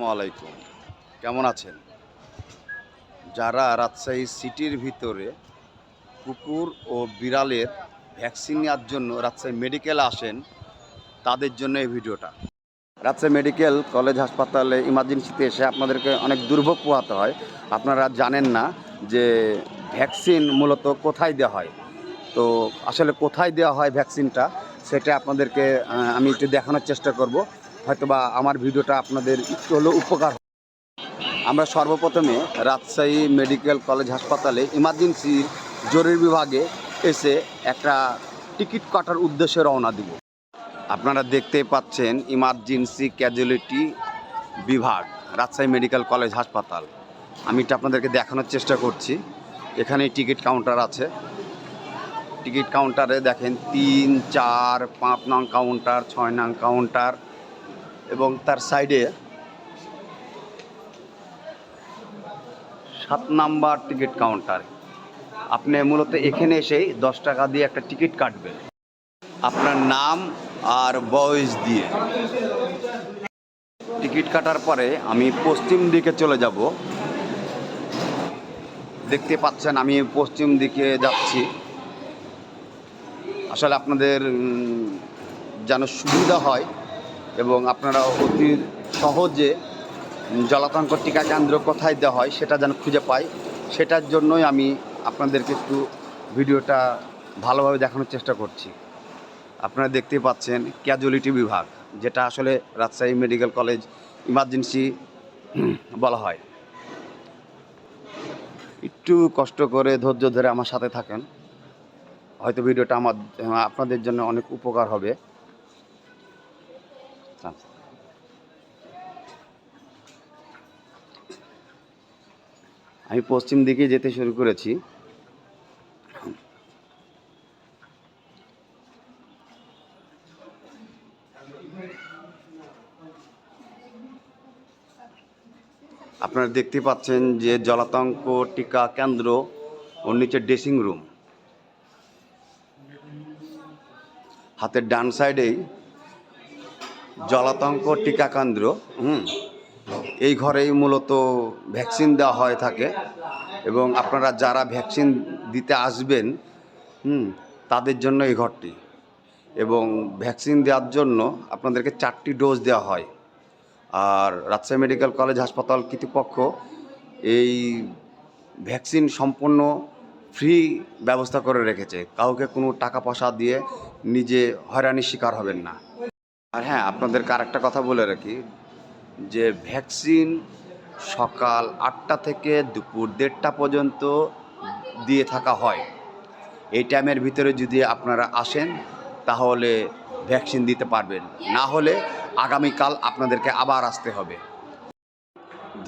আসসালামু আলাইকুম। কেমন আছেন? যারা রাজশাহী সিটির ভিতরে কুকুর ও বিড়ালের ভ্যাকসিন নেওয়ার জন্য রাজশাহী মেডিকেলে আসেন, তাদের জন্য এই ভিডিওটা। রাজশাহী মেডিকেল কলেজ হাসপাতালে ইমার্জেন্সিতে এসে আপনাদেরকে অনেক দুর্ভোগ পোহাতে হয়। আপনারা জানেন না যে ভ্যাকসিন মূলত কোথায় দেওয়া হয়। তো আসলে কোথায় দেওয়া হয় ভ্যাকসিনটা, সেটা আপনাদেরকে আমি একটু দেখানোর চেষ্টা করব। হয়তোবা আমার ভিডিওটা আপনাদের একটু হলেও উপকার। আমরা সর্বপ্রথমে রাজশাহী মেডিকেল কলেজ হাসপাতালে ইমার্জেন্সির জরুরি বিভাগে এসে একটা টিকিট কাটার উদ্দেশ্যে রওনা দিব। আপনারা দেখতেই পাচ্ছেন ইমার্জেন্সি ক্যাজুয়ালিটি বিভাগ, রাজশাহী মেডিকেল কলেজ হাসপাতাল। আমি এটা আপনাদেরকে দেখানোর চেষ্টা করছি। এখানে টিকিট কাউন্টার আছে। টিকিট কাউন্টারে দেখেন 3, 4, 5 নং কাউন্টার, 6 নং কাউন্টার এবং তার সাইডে 7 নাম্বার টিকিট কাউন্টার। আপনি মূলত এখানে এসেই 10 টাকা দিয়ে একটা টিকিট কাটবেন আপনার নাম আর বয়স দিয়ে। টিকিট কাটার পরে আমি পশ্চিম দিকে চলে যাব। দেখতে পাচ্ছেন আমি পশ্চিম দিকে যাচ্ছি। আসলে আপনাদের যেন সুবিধা হয় এবং আপনারা অতি সহজে জলাতঙ্ক টিকা কেন্দ্র কোথায় দেওয়া হয় সেটা যেন খুঁজে পাই, সেটার জন্যই আমি আপনাদেরকে একটু ভিডিওটা ভালোভাবে দেখানোর চেষ্টা করছি। আপনারা দেখতেই পাচ্ছেন ক্যাজুয়ালিটি বিভাগ, যেটা আসলে রাজশাহী মেডিকেল কলেজ ইমার্জেন্সি বলা হয়। একটু কষ্ট করে ধৈর্য ধরে আমার সাথে থাকেন, হয়তো ভিডিওটা আপনাদের জন্য অনেক উপকার হবে। আমি পশ্চিম দিকে যেতে শুরু করেছি। আপনারা দেখতে পাচ্ছেন যে জলাতঙ্ক টিকা কেন্দ্র, ওর নিচে ড্রেসিং রুম, হাতের ডান সাইডেই জলাতঙ্ক টিকা কেন্দ্র। এই ঘরেই মূলত ভ্যাকসিন দেওয়া হয়ে থাকে এবং আপনারা যারা ভ্যাকসিন দিতে আসবেন তাদের জন্য এই ঘরটি। এবং ভ্যাকসিন দেওয়ার জন্য আপনাদেরকে 4টি ডোজ দেওয়া হয়। আর রাজশাহী মেডিকেল কলেজ হাসপাতাল কর্তৃপক্ষ এই ভ্যাকসিন সম্পূর্ণ ফ্রি ব্যবস্থা করে রেখেছে। কাউকে কোনো টাকা পয়সা দিয়ে নিজে হয়রানির শিকার হবেন না। আর হ্যাঁ, আপনাদেরকে আরেকটা কথা বলে রাখি যে ভ্যাকসিন সকাল 8টা থেকে দুপুর 1:30টা পর্যন্ত দিয়ে থাকা হয়। এই টাইমের ভিতরে যদি আপনারা আসেন তাহলে ভ্যাকসিন দিতে পারবেন, না হলে আগামীকাল আপনাদেরকে আবার আসতে হবে।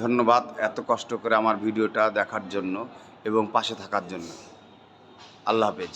ধন্যবাদ এত কষ্ট করে আমার ভিডিওটা দেখার জন্য এবং পাশে থাকার জন্য। আল্লাহ হাফেজ।